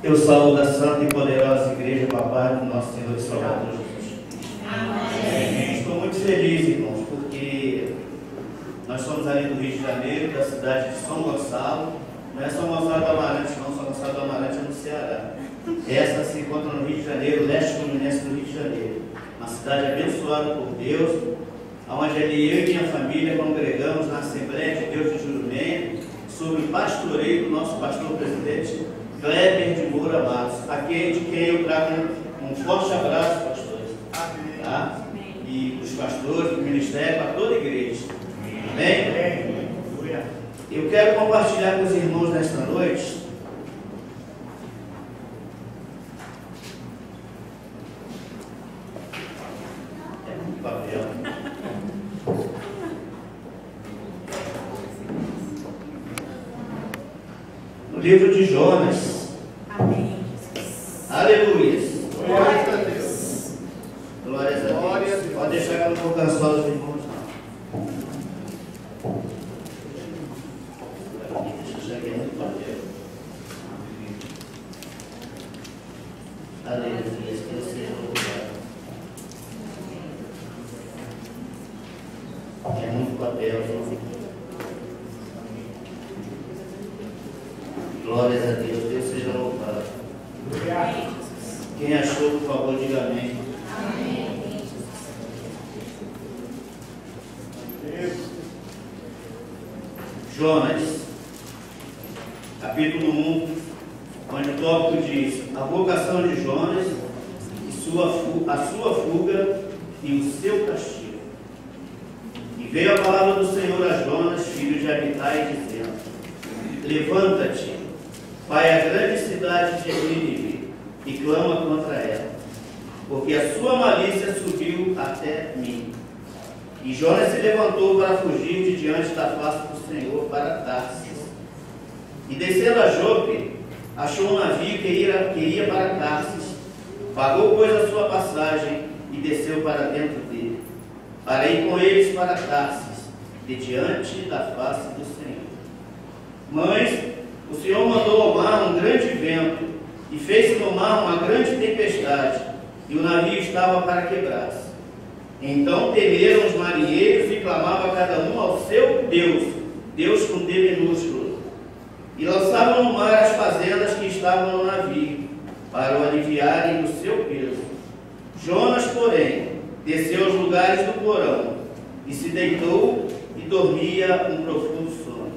Eu saúdo a santa e poderosa igreja com a paz do nosso Senhor e Salvador Jesus. Amém. Estou muito feliz, irmãos, porque nós somos ali do Rio de Janeiro, da cidade de São Gonçalo. Não é São Gonçalo do Amarante, não. São Gonçalo do Amarante é no Ceará. Essa se encontra no Rio de Janeiro, leste fluminense do Rio de Janeiro. Uma cidade abençoada por Deus, onde ali eu e minha família congregamos na Assembleia de Deus de Jurumém, sob o pastoreio do nosso pastor presidente Kleber de Moura Matos, aqui de quem eu trago um forte abraço, pastores. Tá? E os pastores do ministério, para toda a igreja. Amém? Eu quero compartilhar com os irmãos nesta noite papel. No livro de Jonas. Amém. Aleluia. Glória a Deus. Glórias a Deus. Pode deixar que eu não vou cansar os irmãos, não. Deixa eu chegar no papel. Aleluia. Que seja louvado. É muito papel, gente. Glórias a Deus. Deus seja louvado. Quem achou, por favor, diga amém. Amém. Jonas, capítulo 1, onde o tópico diz: a vocação de Jonas, e a sua fuga e o seu castigo. E veio a palavra do Senhor a Jonas, filho de Amitai, dizendo: levanta-te, vai à grande cidade de Nínive e clama contra ela, porque a sua malícia subiu até mim. E Jonas se levantou para fugir de diante da face do Senhor para Tarsis. E descendo a Jope, achou um navio que ia para Tarsis, pagou, pois, a sua passagem e desceu para dentro dele, para ir com eles para Tarsis, de diante da face do Senhor. Mas o Senhor mandou ao mar um grande vento, e fez-se no mar uma grande tempestade, e o navio estava para quebrar-se. Então temeram os marinheiros e clamavam cada um ao seu Deus, Deus com D minúsculo, e lançavam no mar as fazendas que estavam no navio, para o aliviarem do seu peso. Jonas, porém, desceu aos lugares do porão, e se deitou e dormia um profundo sono.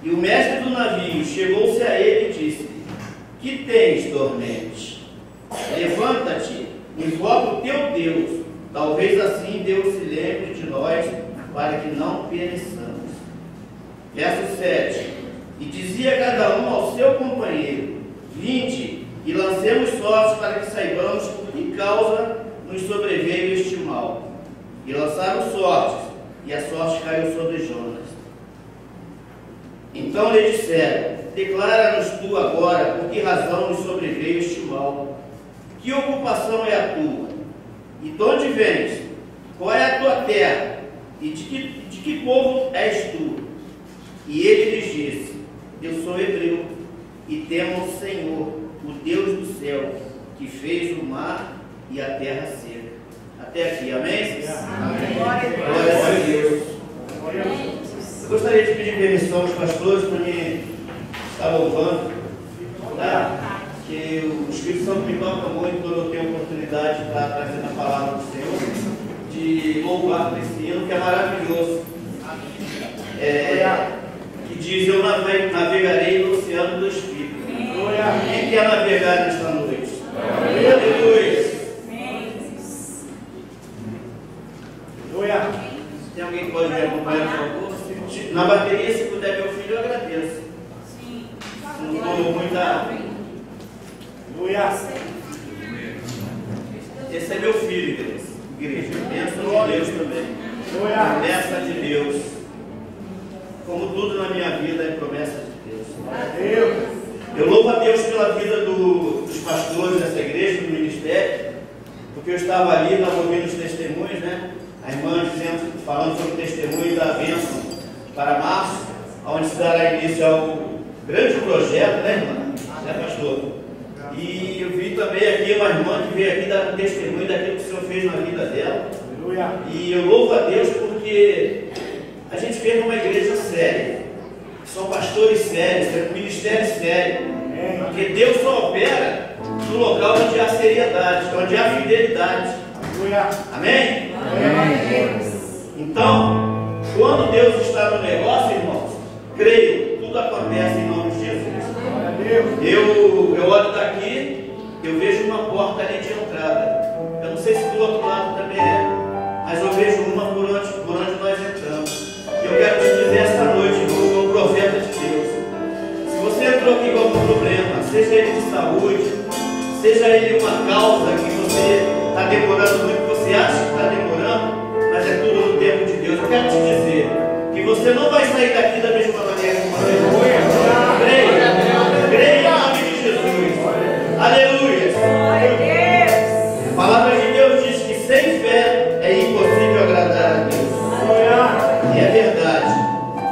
E o mestre do navio chegou-se a ele e disse: que tens, dormente? Levanta-te, invoca o teu Deus, talvez assim Deus se lembre de nós, para que não pereçamos. Verso 7. E dizia cada um ao seu companheiro: vinde e lancemos sortes para que saibamos por que causa nos sobreveio este mal. E lançaram sortes, e a sorte caiu sobre Jonas. Então lhe disseram: declara-nos tu agora por que razão nos sobreveio este mal. Que ocupação é a tua? E de onde vens? Qual é a tua terra? E de que povo és tu? E ele lhes disse: eu sou hebreu, e temo o Senhor, o Deus do céu, que fez o mar e a terra seca. Até aqui, amém? Amém. Glória a Deus. Eu gostaria de pedir permissão aos pastores para me estar louvando, tá? Que o Espírito Santo me toca muito quando eu tenho oportunidade para trazer a palavra do Senhor, de louvar esse hino que é maravilhoso. Que diz: eu navegarei no oceano do Espírito. Quem quer navegar nesta noite? Aleluia. Tem alguém que pode me acompanhar, por favor? Na bateria, se puder, meu filho, eu agradeço. Não estou muita. Esse é meu filho, igreja. Bênção de Deus também. Promessa de Deus. Como tudo na minha vida é promessa de Deus. Eu louvo a Deus pela vida dos pastores dessa igreja, do ministério, porque eu estava ali, estava ouvindo os testemunhos, né? A irmã falando sobre o testemunho da bênção para março, onde se dará início ao grande projeto, né, irmã? Né, pastor? E eu vi também aqui uma irmã que veio aqui dar um testemunho daquilo que o Senhor fez na vida dela. Aleluia. E eu louvo a Deus porque a gente fez uma igreja séria. São pastores sérios, é um ministério sério. Porque Deus só opera no local onde há seriedade, onde há fidelidade. Amém? Amém. Então, quando Deus está no negócio, irmãos, creio, tudo acontece em nome de Jesus. Eu olho daqui, eu vejo uma porta ali de entrada. Eu não sei se do outro lado também é, mas eu vejo uma por onde nós entramos. E eu quero te dizer esta noite, irmão, como profeta de Deus, se você entrou aqui com algum problema, seja ele de saúde, seja ele uma causa que você está demorando muito, você acha que está demorando, mas é tudo no tempo de Deus. Eu quero te dizer que você não vai sair daqui da mesma maneira como você foi. Creia em nome de Jesus. Aleluia. A palavra de Deus diz que sem fé é impossível agradar a Deus. E é verdade.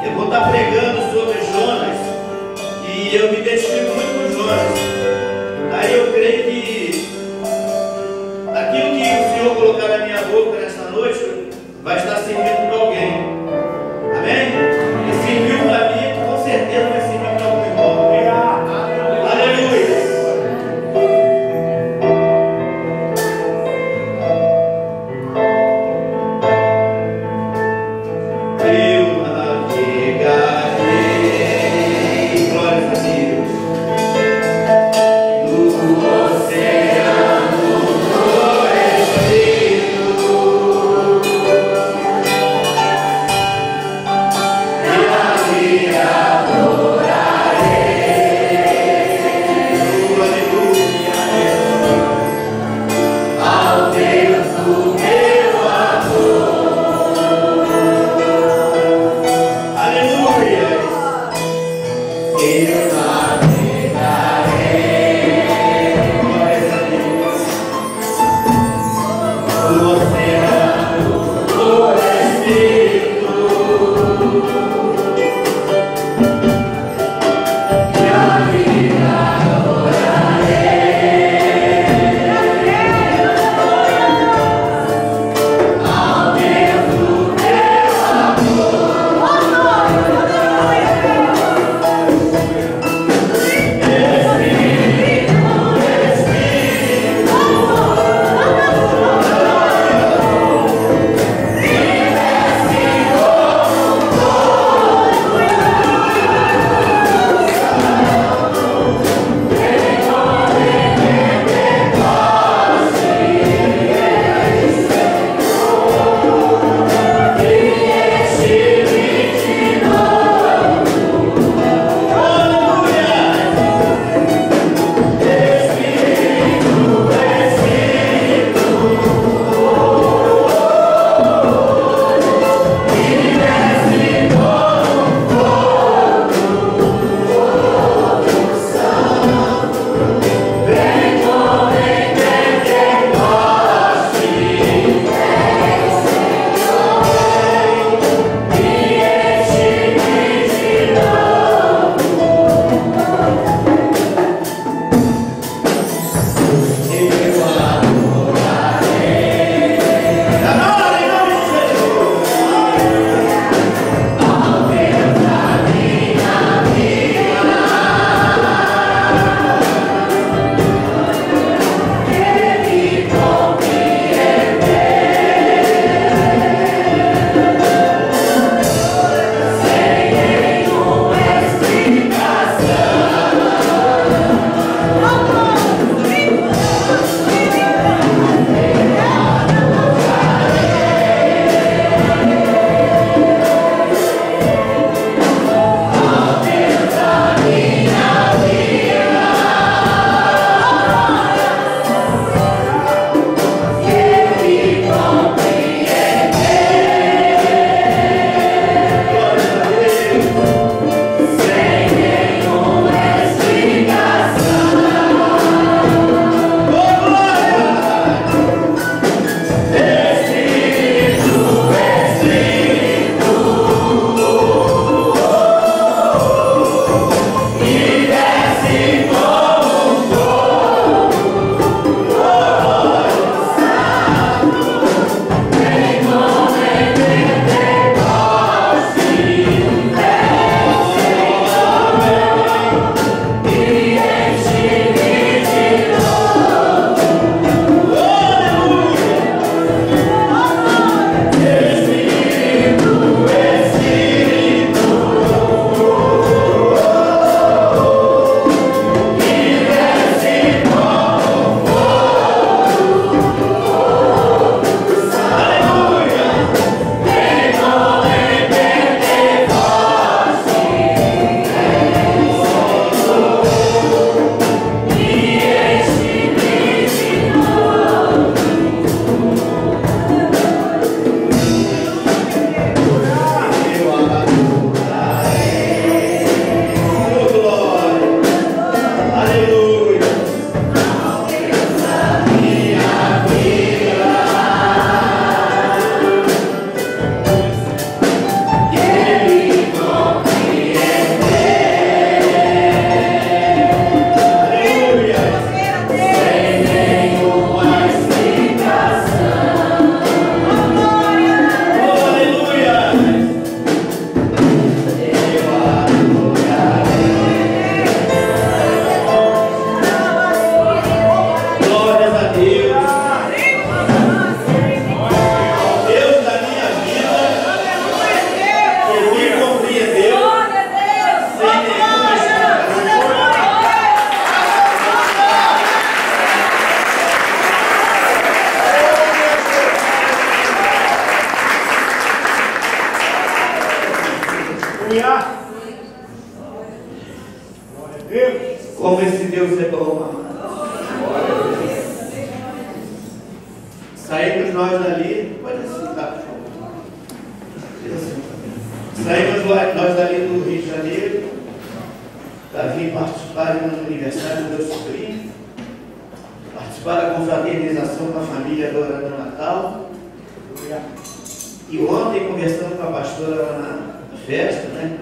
Eu vou estar pregando sobre Jonas e eu me identifico muito com Jonas. Aí eu creio que aquilo que o Senhor colocar na minha boca nesta noite vai estar servindo para alguém. Amém? E serviu para mim, com certeza Como esse Deus é bom, amado. Saímos nós dali, pode sentar, por favor. Saímos nós dali do Rio de Janeiro, para vir participar do aniversário do meu sobrinho, participar da confraternização com a família agora do Natal. E ontem, conversando com a pastora lá na festa, né?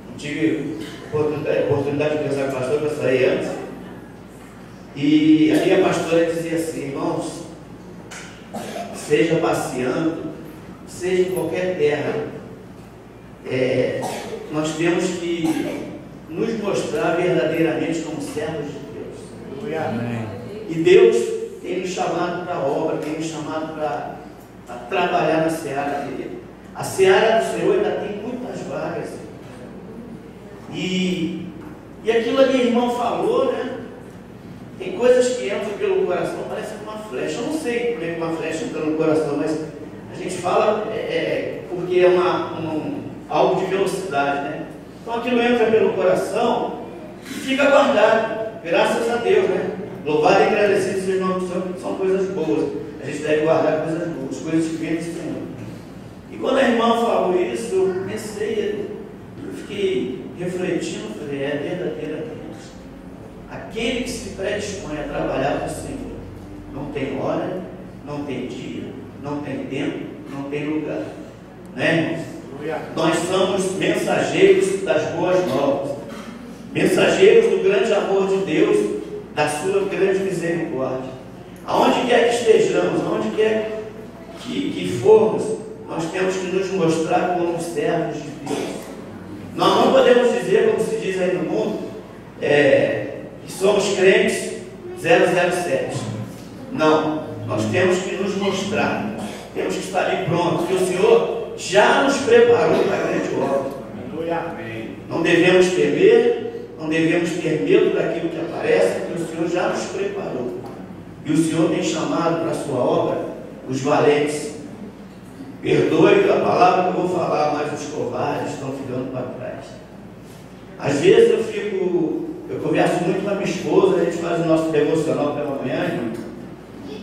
Não tive oportunidade de conversar com a pastora para sair antes. E aí a pastora dizia assim: irmãos, seja passeando, seja em qualquer terra, nós temos que nos mostrar verdadeiramente como servos de Deus. Amém. E Deus tem nos chamado para a obra, tem nos chamado para trabalhar na seara dele. A seara do Senhor ainda tem muitas vagas. E aquilo ali o irmão falou, né? Tem coisas que entram pelo coração, parece uma flecha. Eu não sei como é que uma flecha entra no coração, mas a gente fala porque é algo de velocidade, né? Então aquilo entra pelo coração e fica guardado, graças a Deus, né? Louvado e agradecido seja o nome do Senhor, são coisas boas. A gente deve guardar coisas boas, coisas que vêm do Senhor. E quando a irmã falou isso, eu pensei, eu fiquei refletindo, falei, verdadeiramente. Aquele que se predispõe a trabalhar para o Senhor, não tem hora, não tem dia, não tem tempo, não tem lugar. Né, irmãos? Nós somos mensageiros das boas novas, mensageiros do grande amor de Deus, da sua grande misericórdia. Aonde quer que estejamos, aonde quer que formos, nós temos que nos mostrar como servos de Deus. Nós não podemos dizer, como se diz aí no mundo, que somos crentes 007. Não, nós temos que nos mostrar, temos que estar ali prontos, porque o Senhor já nos preparou para a grande obra. Não devemos temer, não devemos ter medo daquilo que aparece, porque o Senhor já nos preparou. E o Senhor tem chamado para a sua obra os valentes. Perdoe a palavra que eu vou falar, mas os covardes estão ficando para trás. Às vezes eu converso muito com a minha esposa, a gente faz o nosso devocional pela manhã,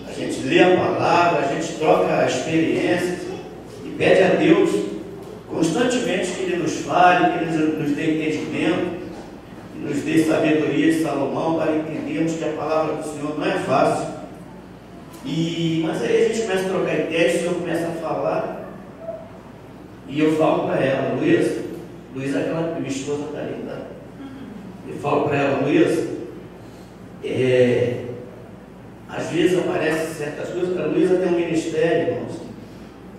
a gente lê a palavra, a gente troca experiências e pede a Deus constantemente que Ele nos fale, que Ele nos dê entendimento, que nos dê sabedoria de Salomão para entendermos que a palavra do Senhor não é fácil. Mas aí a gente começa a trocar ideias, o Senhor começa a falar e eu falo para ela, Luísa, aquela minha esposa está ali, tá? Eu falo para ela, Luísa, às vezes aparecem certas coisas. A Luísa tem um ministério, irmãos,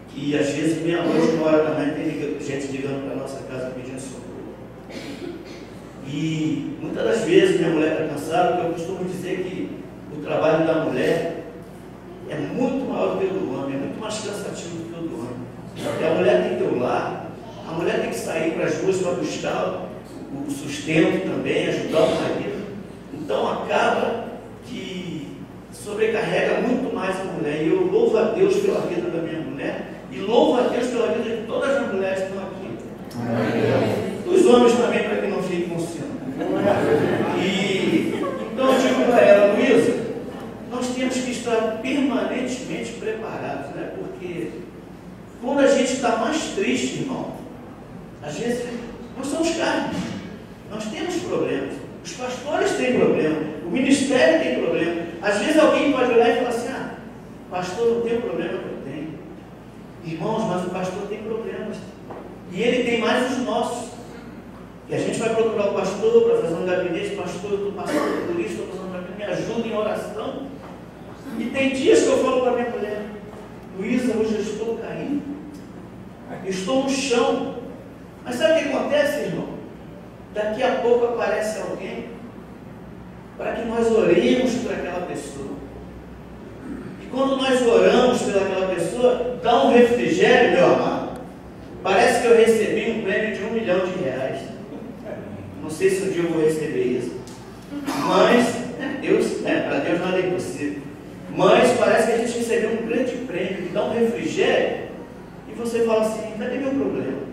que às vezes meia-noite, uma hora da manhã, tem gente ligando para a nossa casa pedindo socorro. E muitas das vezes minha mulher está cansada, porque eu costumo dizer que o trabalho da mulher é muito maior do que o do homem, é muito mais cansativo do que o do homem. Porque a mulher tem que ter o lar, a mulher tem que sair para as ruas para buscar o sustento também, ajudar o marido. Então acaba que sobrecarrega muito mais a mulher. E eu louvo a Deus pela vida da minha mulher e louvo a Deus pela vida de todas as mulheres que estão aqui. Amém. Os homens também, para que não fiquem com o ciúme. Então eu digo para ela, Luísa, nós temos que estar permanentemente preparados, né? Porque quando a gente está mais triste, irmão, às vezes nós somos carnes, nós temos problemas, os pastores têm problema, o ministério tem problema. Às vezes alguém pode olhar e falar assim: pastor não tem o problema que eu tenho. Irmãos, mas o pastor tem problemas, e ele tem mais os nossos. E a gente vai procurar o pastor para fazer um gabinete. Pastor, eu estou passando por isso, estou passando por aquilo, me ajuda em oração. E tem dias que eu falo para minha mulher: Luísa, hoje eu estou caindo, eu estou no chão. Mas sabe o que acontece, irmão? Daqui a pouco aparece alguém para que nós oremos por aquela pessoa. E quando nós oramos pelaquela pessoa, dá um refrigério, meu amado. Parece que eu recebi um prêmio de R$1 milhão. Não sei se um dia eu vou receber isso. Mas, para Deus nada é impossível. Mas parece que a gente recebeu um grande prêmio que dá um refrigério. E você fala assim: cadê meu problema?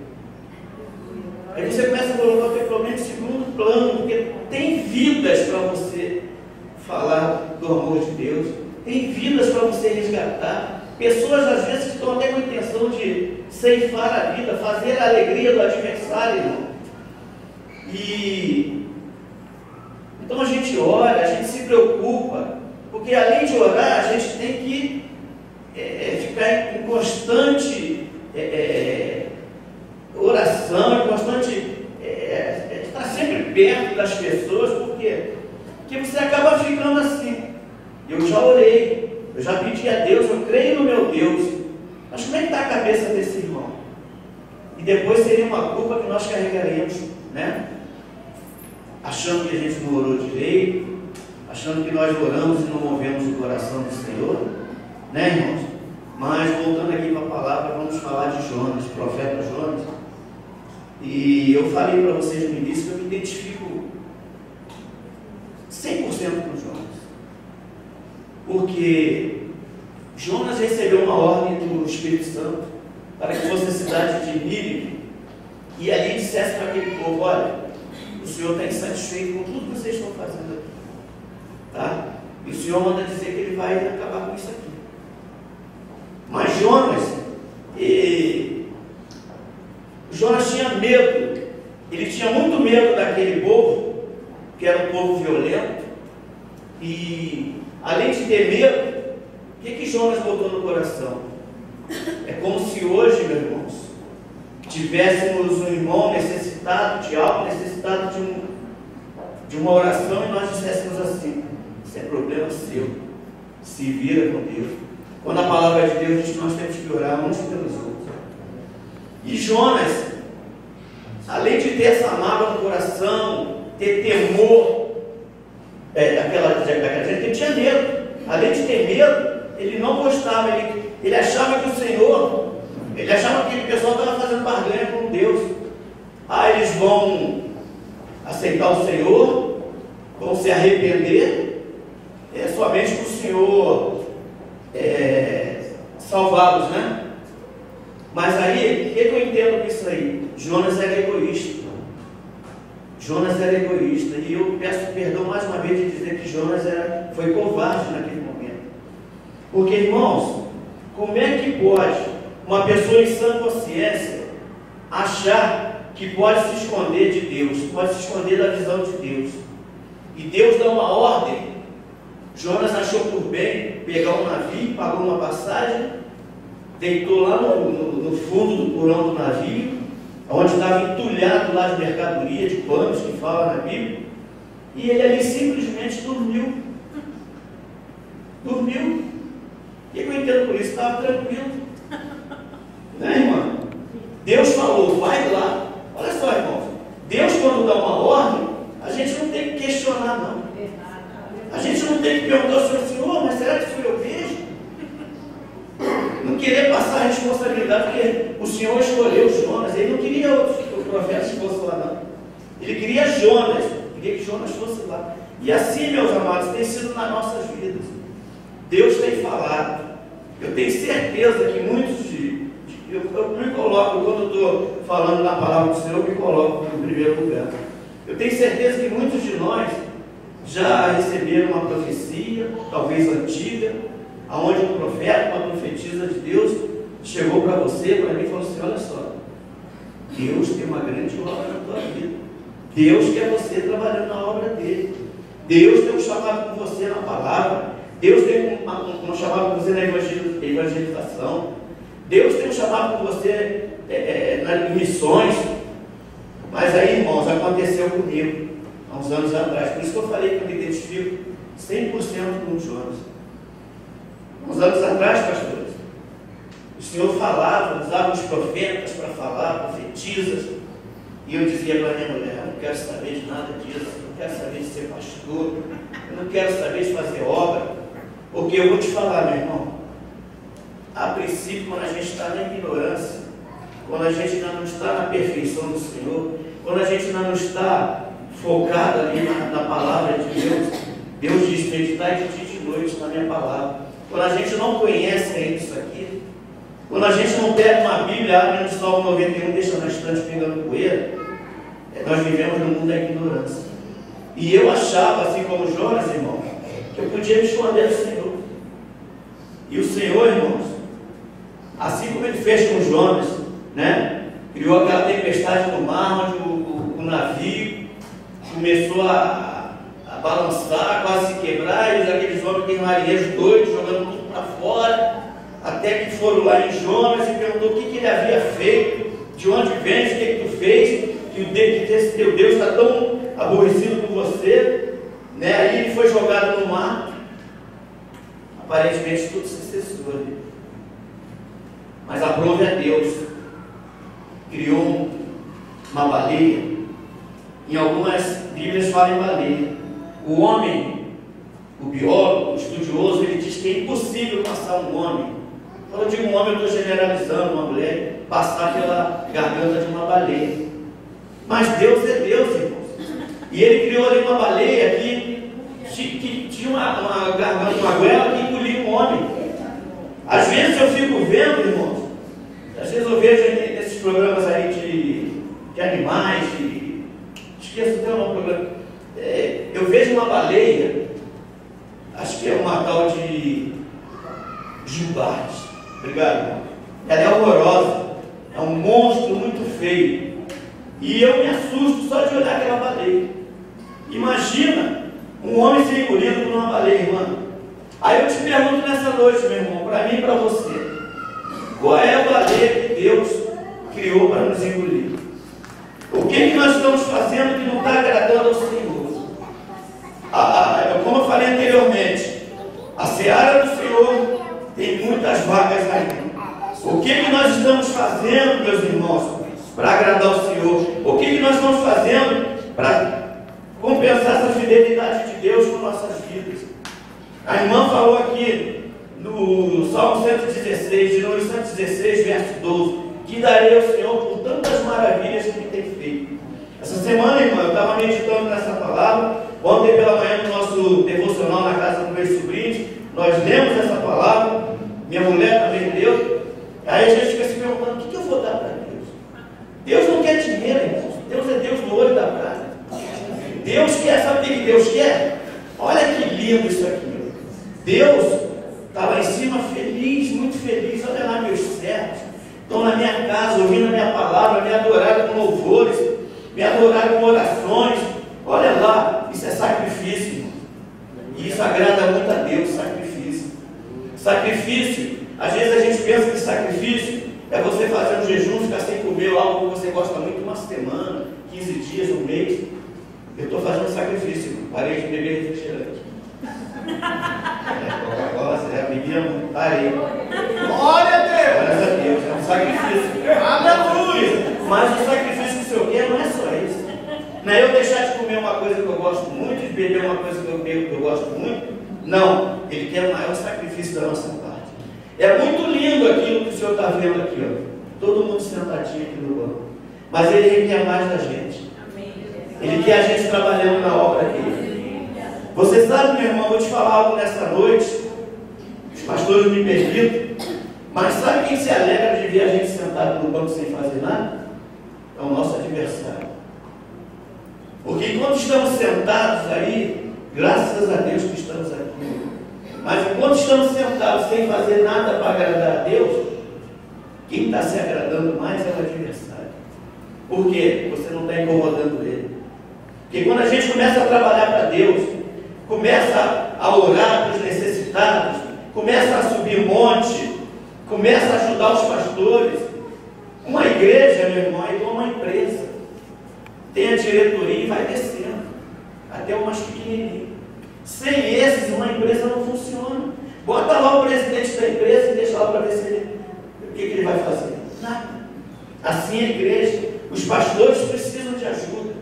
Aí você começa a colocar o teu problema em segundo plano, porque tem vidas para você falar do amor de Deus, tem vidas para você resgatar, pessoas às vezes que estão até com a intenção de ceifar a vida, fazer a alegria do adversário, irmão. E então a gente ora, a gente se preocupa, porque além de orar, a gente tem que ficar em constante oração, em constante estar sempre perto das pessoas. Por quê? Porque você acaba ficando assim. Eu já orei, eu já pedi a Deus, eu creio no meu Deus, mas como é que está a cabeça desse irmão? E depois seria uma culpa que nós carregaremos, né? Achando que a gente não orou direito, achando que nós oramos e não movemos o coração do Senhor, né, irmãos? Mas voltando aqui para a palavra, vamos falar de Jonas, profeta Jonas. E eu falei para vocês no início que eu me identifico 100% com Jonas, porque Jonas recebeu uma ordem do Espírito Santo para que fosse a cidade de Nínive e ali dissesse para aquele povo: olha, o Senhor está insatisfeito com tudo que vocês estão fazendo aqui, tá? E o Senhor manda dizer que Ele vai acabar com isso aqui. Mas Jonas tinha medo, ele tinha muito medo daquele povo, que era um povo violento, e além de ter medo, o que Jonas botou no coração? É como se hoje, meus irmãos, tivéssemos um irmão necessitado de algo, necessitado de uma oração, e nós disséssemos assim: isso é problema seu, se vira com Deus. Quando a palavra de Deus diz que nós temos que orar uns pelos outros. E Jonas, além de ter essa mágoa no coração, ter temor daquela gente, ele tinha medo. Além de ter medo, ele não gostava, ele achava que o Senhor, ele achava que aquele pessoal estava fazendo barganha com Deus. Eles vão aceitar o Senhor, vão se arrepender, somente para o Senhor salvá-los, né? Mas aí, o que eu entendo com isso aí? Jonas era egoísta. Jonas era egoísta. E eu peço perdão mais uma vez de dizer que Jonas foi covarde naquele momento. Porque, irmãos, como é que pode uma pessoa em sã consciência achar que pode se esconder de Deus, pode se esconder da visão de Deus? E Deus dá uma ordem. Jonas achou por bem pegar um navio, pagou uma passagem, deitou lá no fundo do porão do navio, onde estava entulhado lá de mercadoria, de panos, que fala na Bíblia, e ele ali simplesmente dormiu. Dormiu. O que eu entendo por isso? Estava tranquilo. Né, irmão? Deus falou: vai lá. Olha só, irmãos, Deus, quando dá uma ordem, a gente não tem que questionar, não. A gente não tem que perguntar ao Senhor: mas será que fui eu mesmo? Não querer passar a responsabilidade, porque o Senhor escolheu Jonas. Ele não queria outros profetas que fossem lá, não. Ele queria Jonas, queria que Jonas fosse lá. E assim, meus amados, tem sido nas nossas vidas. Deus tem falado. Eu tenho certeza que muitos eu me coloco, quando eu estou falando na palavra do Senhor, eu me coloco no primeiro lugar. Eu tenho certeza que muitos de nós já receberam uma profecia, talvez antiga, aonde um profeta, uma profetisa de Deus chegou para você, para mim, e falou assim: olha só, Deus tem uma grande obra na tua vida. Deus quer você trabalhando na obra dele. Deus tem um chamado com você na palavra. Deus tem um chamado com você na evangelização. Deus tem um chamado com você em missões. Mas aí, irmãos, aconteceu comigo há uns anos atrás. Por isso que eu falei que eu me identifico 100% com o Jonas. Uns anos atrás, pastores, o Senhor falava, usava os profetas para falar, profetisas, e eu dizia para minha mulher: eu não quero saber de nada disso, eu não quero saber de ser pastor, eu não quero saber de fazer obra, porque eu vou te falar, meu irmão, a princípio, quando a gente está na ignorância, quando a gente ainda não está na perfeição do Senhor, quando a gente ainda não está focado ali na palavra de Deus, Deus diz: meditai de dia e de noite na minha palavra. Quando a gente não conhece ainda isso aqui, quando a gente não pega uma Bíblia, abre no Salmo 91, deixa na estante pegando poeira, nós vivemos no mundo da ignorância. E eu achava, assim como Jonas, irmão, que eu podia me esconder do Senhor. E o Senhor, irmãos, assim como ele fez com Jonas, né? Criou aquela tempestade no mar, onde o navio começou a balançar, quase se quebrar, e aqueles homens, aqueles marinheiros doidos, jogando tudo para fora, até que foram lá em Jonas e perguntou o que ele havia feito, de onde vens, o que tu fez, que esse teu Deus está tão aborrecido com você, né? Aí ele foi jogado no mar, aparentemente tudo se cessou ali. Mas aprove a Deus, criou uma baleia. Em algumas Bíblias falam em baleia. O homem, o biólogo, o estudioso, ele diz que é impossível passar um homem. Quando eu digo um homem, eu estou generalizando, uma mulher, passar pela garganta de uma baleia. Mas Deus é Deus, irmãos. E ele criou ali uma baleia que tinha uma garganta, uma goela que engolia um homem. Às vezes eu fico vendo, irmãos, às vezes eu vejo nesses programas aí de animais, esqueço até o nome do programa. Eu vejo uma baleia, acho que é uma tal de Gilbarte. Obrigado, irmão. Ela é horrorosa, é um monstro muito feio. E eu me assusto só de olhar aquela baleia. Imagina um homem ser engolido por uma baleia, irmão. Aí eu te pergunto nessa noite, meu irmão, para mim e para você, qual é a baleia que Deus criou para nos engolir? O que nós estamos fazendo que não está agradando ao Senhor? Como eu falei anteriormente, a seara do Senhor tem muitas vagas ainda. O que nós estamos fazendo, meus irmãos, para agradar ao Senhor? O que nós estamos fazendo para compensar essa fidelidade de Deus com nossas vidas? A irmã falou aqui no Salmo 116, de número 116, verso 12, que darei ao Senhor por tantas maravilhas que Ele tem feito. Essa semana, irmã, eu estava meditando nessa palavra. Ontem pela manhã, no nosso devocional na casa dos meus sobrinhos, nós lemos essa palavra. Minha mulher também leu. Aí a gente fica se perguntando, o que eu vou dar para Deus? Deus não quer dinheiro, irmãos. Deus é Deus do olho da prata. Deus quer, sabe o que Deus quer? Olha que lindo isso aqui. Deus está lá em cima feliz, muito feliz. Olha lá meus servos. Estão na minha casa, ouvindo a minha palavra, me adoraram com louvores, me adoraram com orações. Olha lá, isso é sacrifício, irmão. E isso agrada muito a Deus, sacrifício. Sacrifício, às vezes a gente pensa que sacrifício é você fazer um jejum, ficar sem comer algo que você gosta muito, uma semana, 15 dias, um mês. Eu estou fazendo sacrifício, irmão. Parei de beber refrigerante. Bebia, parei. Glória a Deus! Glória a Deus, é um sacrifício. Aleluia! Mas o sacrifício que o Senhor quer não é só isso. Não é eu deixar de comer uma coisa que eu gosto muito, de beber uma coisa que eu gosto muito. Não, Ele quer o maior sacrifício da nossa parte. É muito lindo aquilo que o Senhor está vendo aqui, ó. Todo mundo sentadinho aqui no banco. Mas Ele quer mais da gente. Ele quer a gente trabalhando na obra dele. Você sabe, meu irmão, eu vou te falar algo nessa noite. Os pastores me permitem. Mas sabe quem se alegra de ver a gente sentado no banco sem fazer nada? É o nosso adversário. Porque enquanto estamos sentados aí, graças a Deus que estamos aqui, mas enquanto estamos sentados sem fazer nada para agradar a Deus, quem está se agradando mais é o adversário. Por quê? Você não está incomodando ele. Porque quando a gente começa a trabalhar para Deus, começa a orar para os necessitados, começa a subir monte, começa a ajudar os pastores. Uma igreja, meu irmão, é igual uma empresa. Tem a diretoria e vai descendo, até o mais pequenininho. Sem esses, uma empresa não funciona. Bota lá o presidente da empresa e deixa lá para ver se ele, o que ele vai fazer. Nada. Assim é a igreja. Os pastores precisam de ajuda.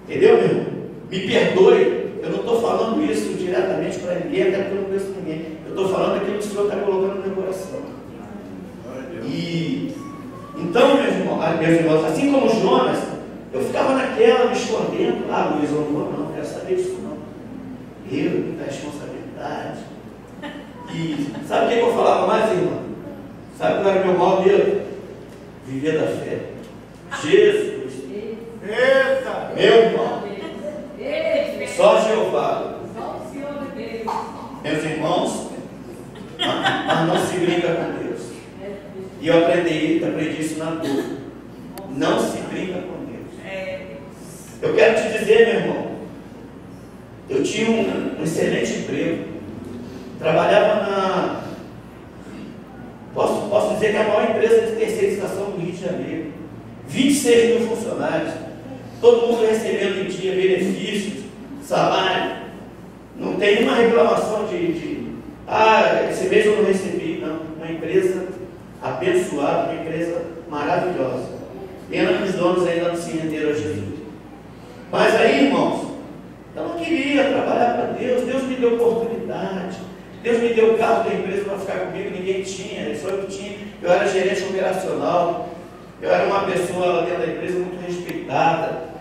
Entendeu, meu irmão? Me perdoe, eu não estou falando isso diretamente para ninguém, até porque eu não conheço ninguém. Eu estou falando aquilo que o Senhor está colocando no meu coração. E então, meus irmãos, assim como Jonas, eu ficava naquela, me escondendo. Ah, Luiz, eu não quero saber disso não. Eu, muita responsabilidade. E sabe o que eu falava mais, irmão? Sabe qual era o meu mal medo? Viver da fé. Jesus! Eita! Meu irmão! Só Jeová. Meus irmãos, mas não se brinca com Deus. E eu aprendi isso na dor. Não se brinca com Deus. Eu quero te dizer, meu irmão, eu tinha um excelente emprego. Trabalhava na... Posso dizer que é a maior empresa de terceirização do Rio de Janeiro. 26 mil funcionários. Todo mundo recebendo em dia benefícios, salário. Não tem nenhuma reclamação esse mês eu não recebi. Não. Uma empresa abençoada, uma empresa maravilhosa. Pena que os donos ainda não se renderam a Jesus. Mas aí, irmãos, eu não queria trabalhar para Deus. Deus me deu oportunidade. Deus me deu o carro da empresa para ficar comigo. Ninguém tinha, só eu tinha. Eu era gerente operacional. Eu era uma pessoa lá dentro da empresa muito respeitada.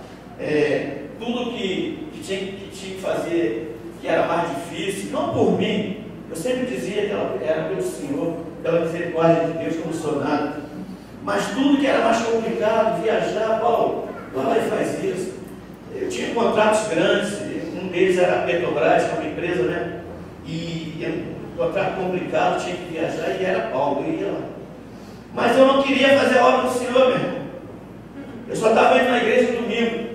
Tudo que tinha que fazer, que era mais difícil, não por mim. Eu sempre dizia que era pelo Senhor, pela misericórdia de Deus, que eu não sou nada. Mas tudo que era mais complicado, viajar, Paulo, vai lá e faz isso. Eu tinha contratos grandes, um deles era a Petrobras, que é uma empresa, né? E um contrato complicado, tinha que viajar, e era Paulo, eu ia lá. Mas eu não queria fazer a obra do Senhor, meu irmão. Eu só estava indo na igreja domingo.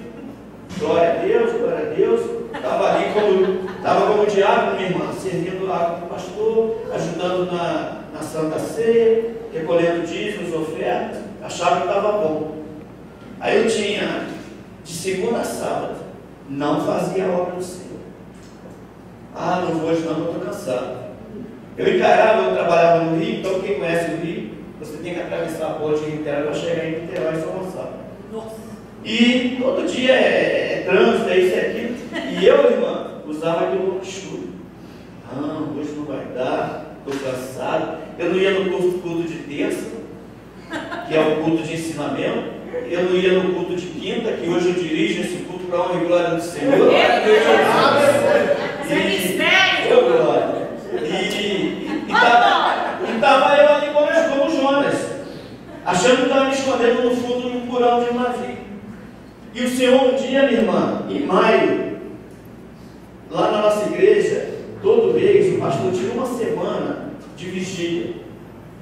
Glória a Deus, glória a Deus. Estava ali como diácono, minha irmã, servindo lá com o pastor, ajudando na Santa Ceia, recolhendo dízimos, ofertas. Achava que estava bom. Aí eu tinha, de segunda a sábado, não fazia a obra do Senhor. Não vou hoje não, estou cansado. Eu trabalhava no Rio, então quem conhece o Rio, você tem que atravessar a ponte de Niterói para chegar em Niterói e São Gonçalo. E todo dia é trânsito, é isso e aquilo. E eu, irmã, usava aquilo como chuva. Hoje não vai dar, estou cansado. Eu não ia no culto de terça, que é o culto de ensinamento. Eu não ia no culto de quinta, que hoje eu dirijo esse culto para a honra e glória do Senhor. E estava eu ali como Jonas, achando que estava me escondendo no fundo de um porão de um navio. E o Senhor um dia, minha irmã, em maio, lá na nossa igreja, todo mês, o pastor tira uma semana de vigília,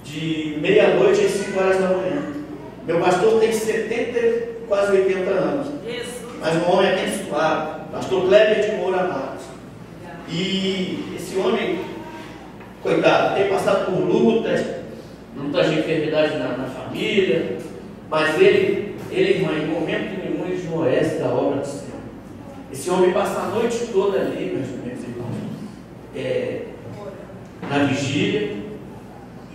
de meia-noite às 5 horas da manhã. Meu pastor tem 70, quase 80 anos. Mas um homem abençoado, pastor Kleber de Moura Matos. E esse homem, coitado, tem passado por lutas de enfermidade na família, mas ele, irmã, em momento nenhum, ele esmoece da obra do Senhor. Esse homem passa a noite toda ali, meus irmãos, na vigília,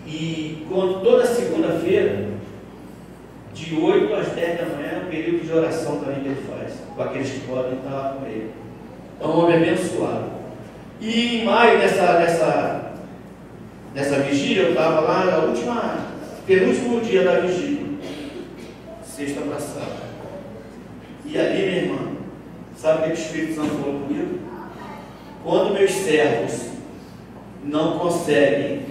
e toda segunda-feira, de 8 às 10 da manhã, é um período de oração também que ele faz, com aqueles que podem estar lá com ele. É um homem abençoado. E em maio, nessa vigília, eu estava lá, penúltimo dia da vigília, sexta para sábado. E ali, minha irmã, sabe o que o Espírito Santo falou comigo? Quando meus servos não conseguem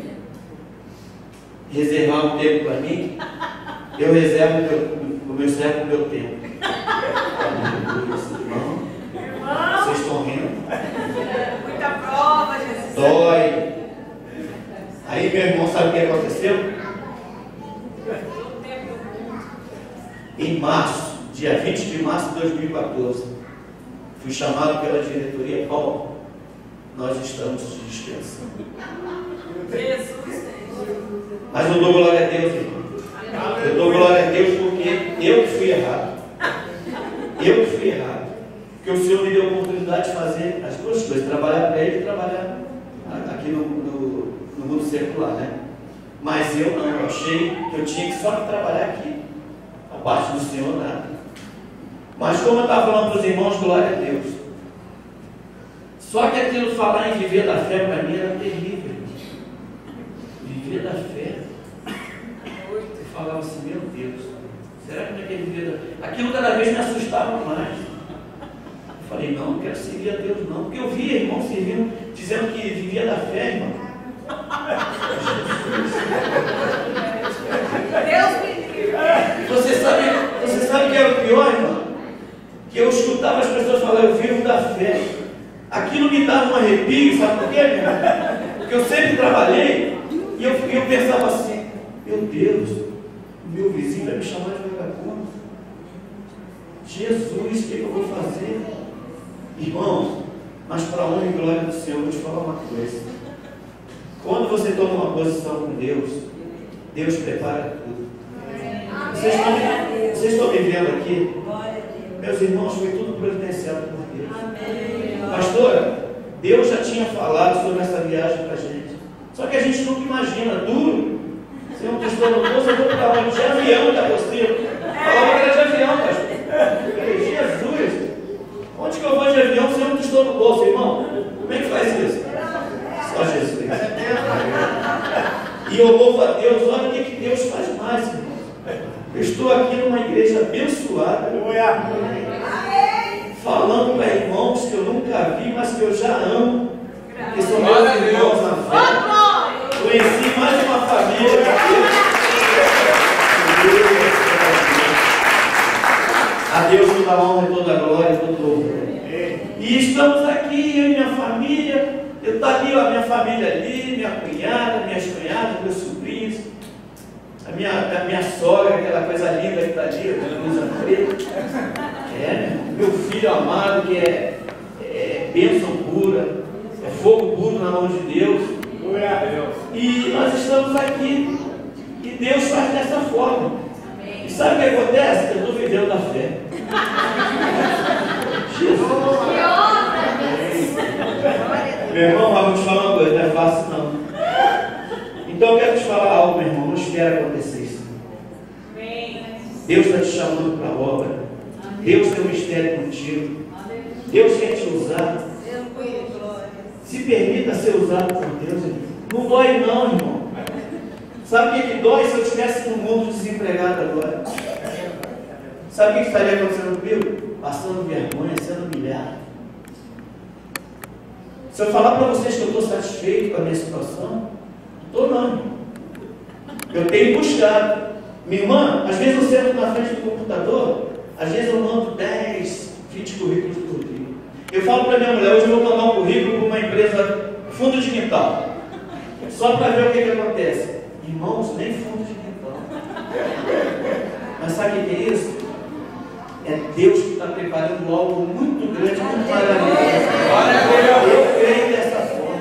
reservar um tempo para mim, eu reservo o meu servo o meu tempo. Vocês estão rindo? Muita prova, Jesus. Dói. Aí, meu irmão, sabe o que aconteceu? Em março, dia 20 de março de 2014, fui chamado pela diretoria: Paulo, nós estamos te dispensando. Jesus. Mas eu dou glória a Deus, irmão. Eu dou glória a Deus porque eu que fui errado. Porque o Senhor me deu a oportunidade de fazer as duas coisas: trabalhar para Ele e trabalhar aqui no mundo secular, né? Mas eu não, eu achei que eu tinha que só trabalhar aqui. A parte do Senhor, nada. Mas como eu estava falando para os irmãos, glória a Deus. Só que aquilo, falar em viver da fé, para mim era terrível. Viver da fé. Eu falava assim: meu Deus, será que não é que viver da... Aquilo cada vez me assustava mais. Eu falei: não quero servir a Deus não. Porque eu via irmão servindo, dizendo que vivia da fé, irmão. Deus me livre. Você sabe que era o pior, irmão? Que eu escutava as pessoas falar: eu vivo da fé. Aquilo me dava um arrepio, sabe por quê, meu irmão? Porque eu sempre trabalhei e eu pensava assim, meu Deus, o meu vizinho vai me chamar de vagabundo. Jesus, o que eu vou fazer? Irmãos, mas para a honra e glória do Senhor, eu vou te falar uma coisa. Quando você toma uma posição com Deus, Deus prepara tudo. Vocês estão me vendo aqui? Meus irmãos, foi tudo providenciado por Deus. Pastora, Deus já tinha falado sobre essa viagem para a gente. Só que a gente nunca imagina, duro. Se eu não estou no bolso, eu vou para onde? De avião, da apostila. Falava que era de avião, pastor. Eu falei, Jesus, onde que eu vou de avião se eu não estou no bolso, irmão? Como é que faz isso? Só Jesus. E eu louvo a Deus, olha o que Deus faz mais, irmão. Eu estou aqui numa igreja abençoada, falando para irmãos que eu nunca vi, mas que eu já amo, que são meus irmãos na fé. Conheci mais uma família a Deus toda a honra, toda a glória, todo o louvor. E estamos aqui, eu e minha família. Eu estou ali, a minha família ali, minha cunhada, minhas cunhadas, meus sobrinhos, a minha sogra, aquela coisa linda que está ali, aquela coisa preta. Meu filho amado, que é bênção pura, é fogo puro na mão de Deus. E nós estamos aqui, e Deus faz dessa forma. E sabe o que acontece? Eu estou vivendo da fé. Jesus! Meu irmão, mas vou te falar uma coisa, não é fácil não. Então eu quero te falar algo, meu irmão, não espera acontecer isso. Deus está te chamando para a obra. Deus tem um mistério contigo. Deus quer te usar. Se permita ser usado por Deus, irmão. Não dói não, irmão. Sabe o que dói se eu estivesse no mundo desempregado agora? Sabe o que estaria acontecendo comigo? Passando vergonha, sendo humilhado. Se eu falar para vocês que eu estou satisfeito com a minha situação, não estou não. Eu tenho buscado. Minha irmã, às vezes eu sento na frente do computador, às vezes eu mando 10, 20 currículos por dia. Eu falo para minha mulher, hoje eu vou mandar um currículo para uma empresa fundo de quintal. Só para ver o que acontece. Irmãos, nem fundo de quintal. Mas sabe o que é isso? É Deus que está preparando algo muito grande, muito maravilhoso. Eu creio dessa forma.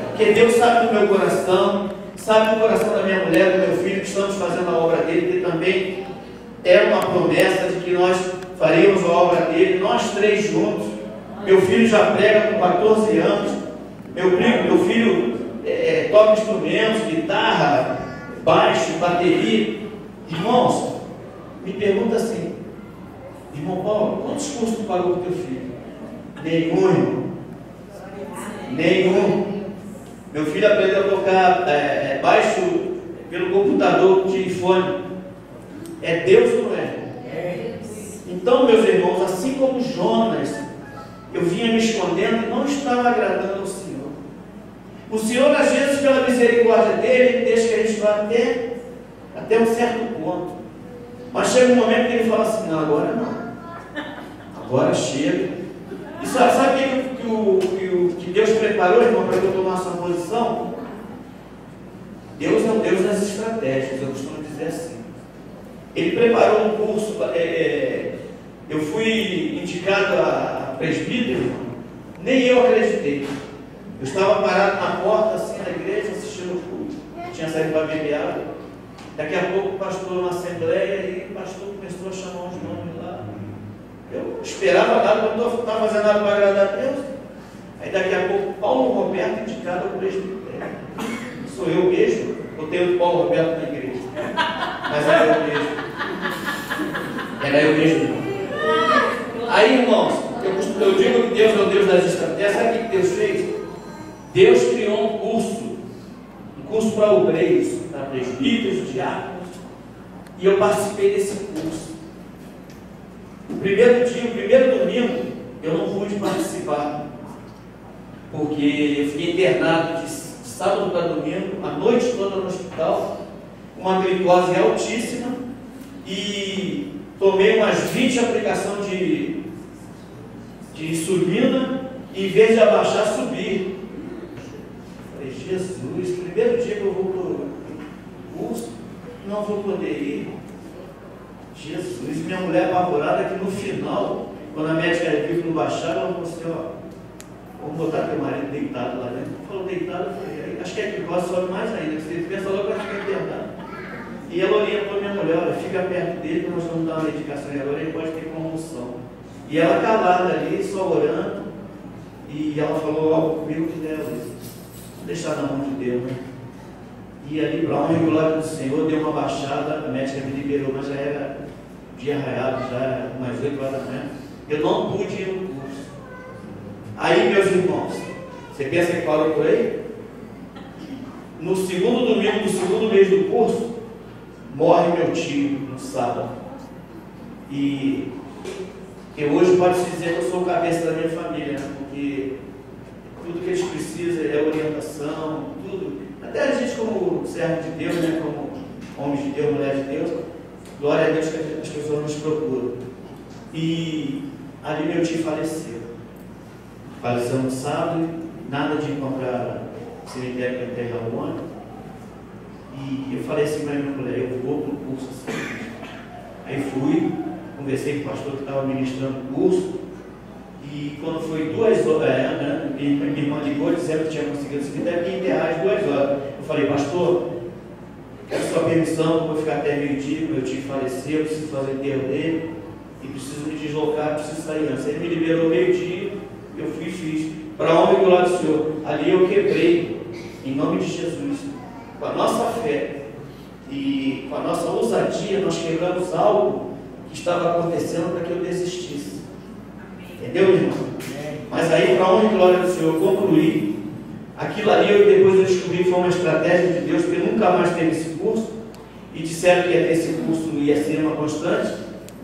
Porque Deus sabe do meu coração, sabe do coração da minha mulher, do meu filho, que estamos fazendo a obra dele, que também é uma promessa de que nós faremos a obra dele, nós três juntos. Meu filho já prega com 14 anos. Meu filho toca instrumentos, guitarra, baixo, bateria. Irmãos, me pergunta assim, irmão Paulo, quantos cursos tu pagou para o teu filho? Nenhum, irmão. Nenhum. Meu filho aprendeu a tocar baixo pelo computador, com telefone. É Deus ou não é? Então, meus irmãos, assim como Jonas, eu vinha me escondendo e não estava agradando ao Senhor. O Senhor, às vezes, pela misericórdia dele, deixa que a gente vá até um certo ponto. Mas chega um momento que ele fala assim, não, agora não. Agora chega. E sabe o que Deus preparou, irmão, para que eu tomasse uma posição? Deus é o Deus das estratégias, eu costumo dizer assim. Ele preparou um curso, eu fui indicado a presbítero, irmão, nem eu acreditei. Eu estava parado na porta, assim, da igreja, assistindo o culto. Tinha saído para beber água. Daqui a pouco o pastor na assembleia e o pastor começou a chamar os nomes lá. Eu não esperava nada, não estava fazendo nada para agradar a Deus. Aí daqui a pouco Paulo Roberto indicado ao presbítero. Sou eu mesmo, eu tenho o Paulo Roberto na igreja. Mas era eu mesmo. Era eu mesmo. Aí, irmãos, eu digo que Deus é o Deus das estratégias. Sabe o que Deus fez? Deus criou um curso para obreiros, para presbíteros, diáconos, e eu participei desse curso. O primeiro domingo, eu não pude participar, porque eu fiquei internado de sábado para domingo, a noite toda no hospital, uma glicose altíssima, e tomei umas 20 aplicações de insulina, E em vez de abaixar, subir. Falei, Jesus, primeiro dia que eu vou para o curso, não vou poder ir. Jesus, minha mulher apavorada que no final, quando a médica viu que não baixava, ela falou assim, ó, vamos botar teu marido deitado lá dentro. Falou deitado, eu falei, acho que é que gosta, sobe mais ainda, você pensa logo que vai ficar internado. E ela orientou minha mulher, olha, fica perto dele, que nós vamos dar uma medicação e agora ele pode ter convulsão. E ela calada ali, só orando, e ela falou algo comigo que dela, vou deixar na mão de Deus, né? E ali, para honra e glória do Senhor, deu uma baixada, a médica me liberou, mas já era dia raiado, já era umas 8 horas da manhã. Eu não pude ir no curso. Aí, meus irmãos, você pensa que parou por aí? No segundo domingo do segundo mês do curso, morre meu tio no sábado. E hoje pode-se dizer que eu sou o cabeça da minha família, né? Porque tudo que eles precisam é orientação, tudo. Até a gente como servo de Deus, né? Como homens de Deus, mulheres de Deus, glória a Deus que as pessoas nos procuram. E ali meu tio faleceu. Faleceu no sábado, nada de encontrar cemitério para enterrar o homem. E eu falei assim para minha mulher, eu vou para o curso assim. Aí fui, conversei com o pastor que estava ministrando o curso. E quando foi 2 horas, minha irmã ligou dizendo que tinha conseguido o cemitério e enterrar às 2 horas. Eu falei, pastor, quero sua permissão, vou ficar até meio-dia, meu tio faleceu, preciso fazer o enterro dele e preciso me deslocar, preciso sair antes. Ele me liberou meio-dia, eu fui e fiz. Para a honra e glória do Senhor. Ali eu quebrei, em nome de Jesus, com a nossa fé e com a nossa ousadia, nós quebramos algo que estava acontecendo para que eu desistisse. Entendeu, irmão? Mas aí, para a honra e glória do Senhor, eu concluí. Aquilo ali, depois eu descobri que foi uma estratégia de Deus, porque nunca mais teve esse curso. E disseram que ia ter esse curso, ia ser uma constante.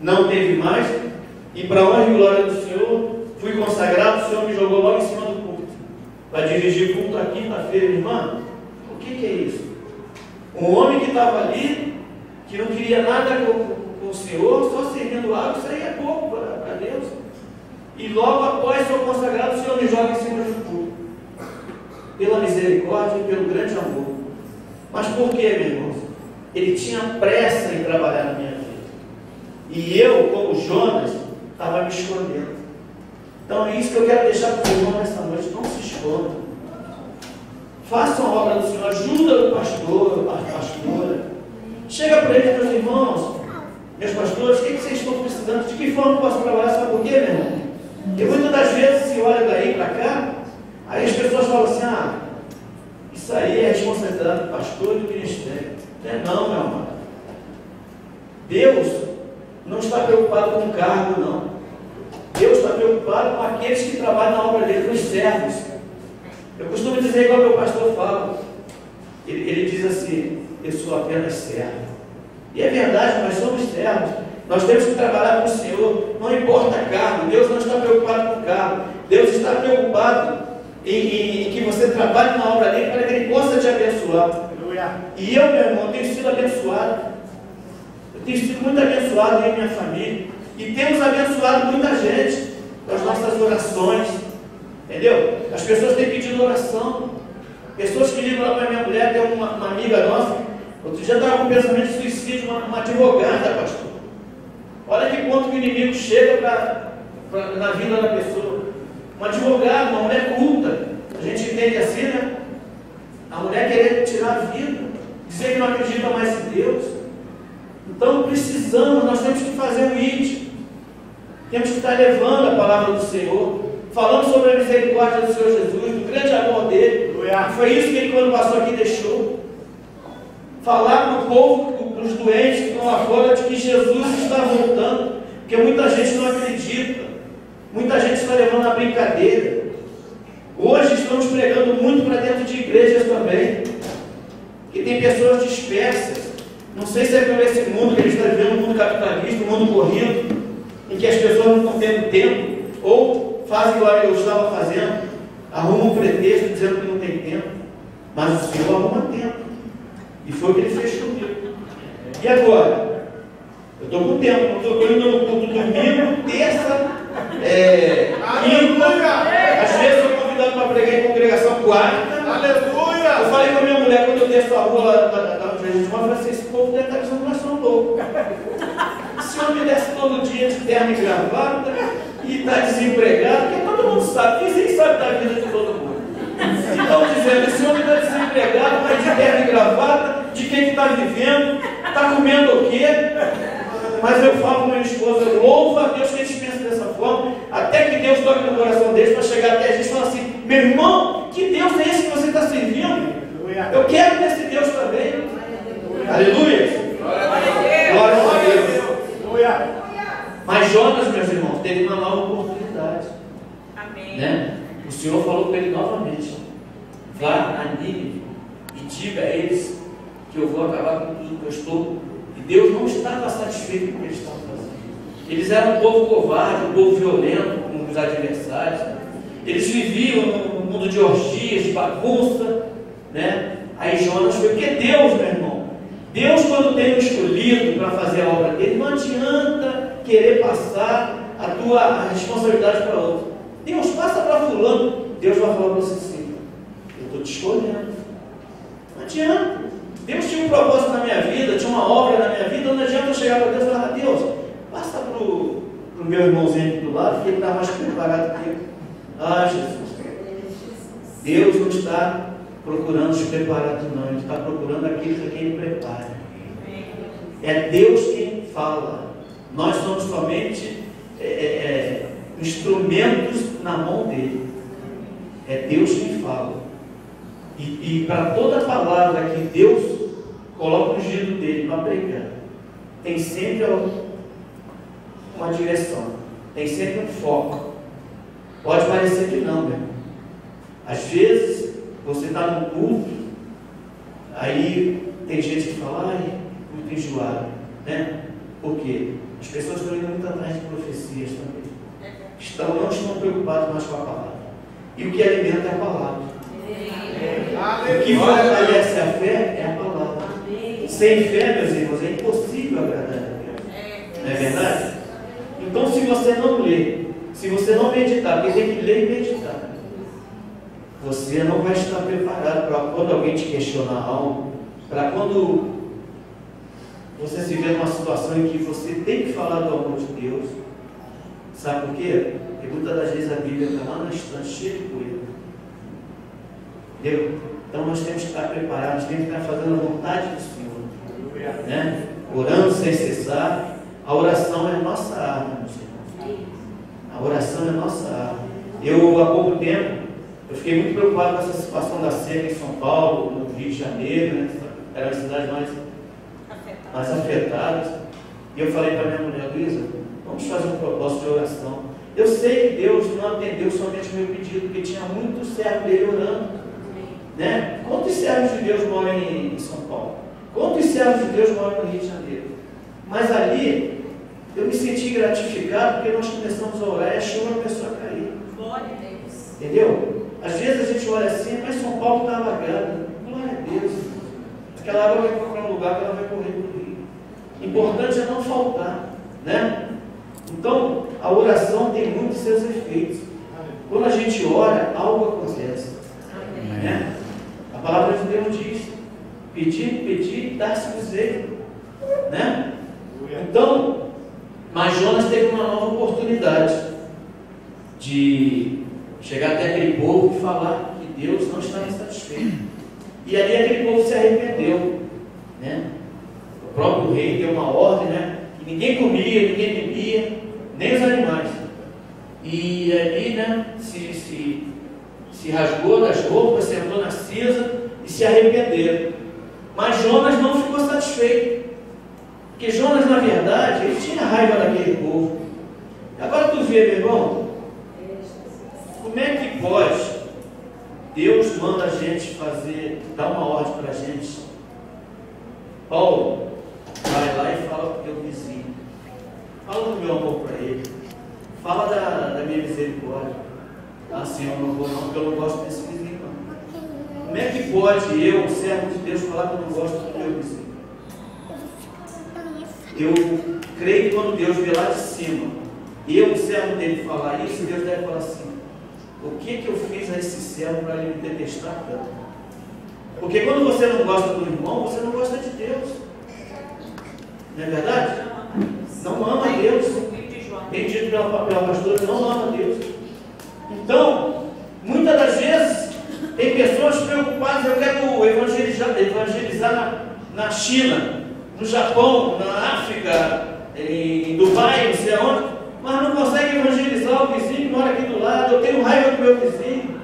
Não teve mais. E para a honra e glória do Senhor, fui consagrado. O Senhor me jogou logo em cima do culto. Para dirigir culto à quinta-feira, irmã. O que é isso? Um homem que estava ali, que não queria nada com o Senhor, só servindo água, isso aí é pouco para Deus. E logo após ser consagrado, o Senhor me joga em cima do culto. Pela misericórdia e pelo grande amor. Mas por quê, meus irmãos? Ele tinha pressa em trabalhar na minha vida. E eu, como Jonas, estava me escondendo. Então é isso que eu quero deixar para os irmãos nessa noite. Não se escondam. Façam a obra do Senhor. Ajuda o pastor, a pastora. Chega para eles, meus irmãos, meus pastores, o que vocês estão precisando? De que forma eu posso trabalhar? Sabe por quê, meu irmão? E muitas das vezes se olha daí para cá, aí as pessoas falam assim, isso aí é responsabilidade do pastor e do ministério. Não, meu amado. Deus não está preocupado com o cargo, não. Deus está preocupado com aqueles que trabalham na obra dele, os servos. Eu costumo dizer igual meu pastor fala. Ele diz assim, eu sou apenas servo. E é verdade, nós somos servos. Nós temos que trabalhar com o Senhor, não importa cargo. Deus não está preocupado com o cargo. Deus está preocupado em que você trabalhe na obra dele para que ele possa te abençoar. E eu, meu irmão, tenho sido abençoado. Eu tenho sido muito abençoado, eu e minha família. E temos abençoado muita gente com as nossas orações. Entendeu? As pessoas têm pedido oração. Pessoas que ligam lá para minha mulher, tem uma amiga nossa. Outro dia estava com pensamento de suicídio, uma advogada, pastor. Olha que ponto que o inimigo chega na vida da pessoa. Um advogado, uma mulher culta. A gente entende assim, né? A mulher querer tirar a vida, dizer que não acredita mais em Deus. Então precisamos, nós temos que fazer o IT. Temos que estar levando a palavra do Senhor, falando sobre a misericórdia do Senhor Jesus, do grande amor dele. Foi isso que ele, quando passou aqui, deixou. Falar para o povo, para os doentes que estão lá fora, de que Jesus está voltando, porque muita gente não acredita, muita gente está levando a brincadeira. Hoje estamos pregando muito para dentro de igrejas também, que tem pessoas dispersas. Não sei se é por esse mundo que a gente está vivendo, um mundo capitalista, um mundo corrido, em que as pessoas não estão tendo tempo, ou fazem igual eu estava fazendo, arrumam um pretexto dizendo que não tem tempo, mas o Senhor arruma tempo. E foi o que ele fez comigo. E agora? Eu estou com tempo, não estou indo no culto domingo, terça, quinta. Às vezes quarta. Aleluia! Eu falei com a minha mulher quando eu desço a rua lá da gente, eu falei assim, esse povo deve estar dizendo que nós somos loucos. Esse homem desce todo dia de terno e gravata e está desempregado, porque todo mundo sabe, quem sabe da vida de todo mundo. Então dizendo, esse homem está desempregado, vai de terno e gravata, de quem que está vivendo, está comendo o quê? Mas eu falo com minha esposa, louva a Deus que a gente pensa dessa forma, até que Deus toque no coração deles para chegar até a gente e falar assim, meu irmão, que Deus é esse que você está servindo? Eu quero desse Deus também. Aleluia! Glória a Deus! Mas Jonas, meus irmãos, teve uma nova oportunidade. Amém. Né? O Senhor falou para ele novamente, vá a Nínive e diga a eles que eu vou acabar com tudo que eu estou. E Deus não estava satisfeito com o que eles estavam fazendo. Eles eram um povo covarde, um povo violento com os adversários. Eles viviam num mundo de orgias, de bagunça, né? Aí Jonas foi, porque Deus, meu irmão, Deus quando tem um escolhido para fazer a obra dele, não adianta querer passar a responsabilidade para outro. Deus passa para fulano, Deus vai falar para você assim, eu estou te escolhendo. Não adianta. Deus tinha um propósito na minha vida, tinha uma obra na minha vida, não adianta eu chegar para Deus e falar, Deus, passa para o meu irmãozinho aqui do lado, que ele está mais preparado que eu. Ah, Jesus. Deus não está procurando os preparados, não. Ele está procurando aqueles a quem Ele prepara. É Deus quem fala. Nós somos somente instrumentos na mão dEle. É Deus quem fala. E para toda palavra que Deus coloca o ungido dEle para pregar, tem sempre uma direção. Tem sempre um foco. Pode parecer que não, meu. Às vezes, você está no culto, aí tem gente que fala, ai, muito enjoado, né? Por quê? As pessoas estão indo muito atrás de profecias também. Não estão preocupadas mais com a palavra. E o que alimenta é a palavra. O que fortalece a fé é a palavra. Sem fé, meus irmãos, é impossível agradar a Deus. Não é verdade? Então, se você não ler, se você não meditar, porque tem que ler e meditar, você não vai estar preparado para quando alguém te questionar algo, para quando você se vê numa situação em que você tem que falar do amor de Deus. Sabe por quê? Porque muitas das vezes a Bíblia está lá na estante cheia de poeira. Entendeu? Então nós temos que estar preparados, temos que estar fazendo a vontade do Senhor, né? Orando sem cessar. A oração é a nossa arma, meus irmãos. A oração é a nossa arma. Eu, há pouco tempo, eu fiquei muito preocupado com essa situação da seca em São Paulo, no Rio de Janeiro, né? Eram as cidades mais afetadas. E eu falei para minha mulher, Luísa, vamos fazer um propósito de oração. Eu sei que Deus não atendeu somente o meu pedido, porque tinha muito servo dele orando, né? Quantos servos de Deus moram em São Paulo? Quantos servos de Deus moram no Rio de Janeiro? Mas ali, eu me senti gratificado, porque nós começamos a orar e a chuva começou a cair. Glória a Deus. Entendeu? Às vezes a gente olha assim, mas São Paulo está alagado. Glória a Deus. Aquela água vai procurar um lugar que ela vai correr para o rio. Importante é não faltar, né? Então, a oração tem muitos seus efeitos. Quando a gente ora, algo acontece. Né? A palavra de Deus diz, pedir, dar-se-vos-ei. Né? Então, mas Jonas teve uma nova oportunidade de chegar até aquele povo e falar que Deus não estava satisfeito. E ali aquele povo se arrependeu, né? O próprio rei deu uma ordem, né? Que ninguém comia, ninguém bebia, nem os animais. E ali, né? Se rasgou das roupas, sentou na cinza e se arrependeram. Mas Jonas não ficou satisfeito. Porque Jonas, na verdade, ele tinha raiva daquele povo. Agora tu vê, meu irmão, como é que pode Deus manda a gente dar uma ordem para a gente? Paulo vai lá e fala para o teu vizinho, fala do meu amor para ele, fala da minha misericórdia. Ah, Senhor, não vou não, porque eu não gosto desse vizinho não. Como é que pode eu, servo de Deus, falar que eu não gosto do meu vizinho? Eu creio que quando Deus vê lá de cima, eu, servo dele, falar isso, Deus deve falar assim, o que eu fiz a esse servo para ele me detestar tanto? Porque quando você não gosta do irmão, você não gosta de Deus. Não é verdade? Não ama Deus. Bem dito pela pastora, não ama Deus. Então, muitas das vezes, tem pessoas preocupadas, eu quero evangelizar na China, no Japão, na África, em Dubai, não sei aonde, mas não consegue evangelizar o vizinho que mora aqui do lado. Eu tenho raiva do meu vizinho.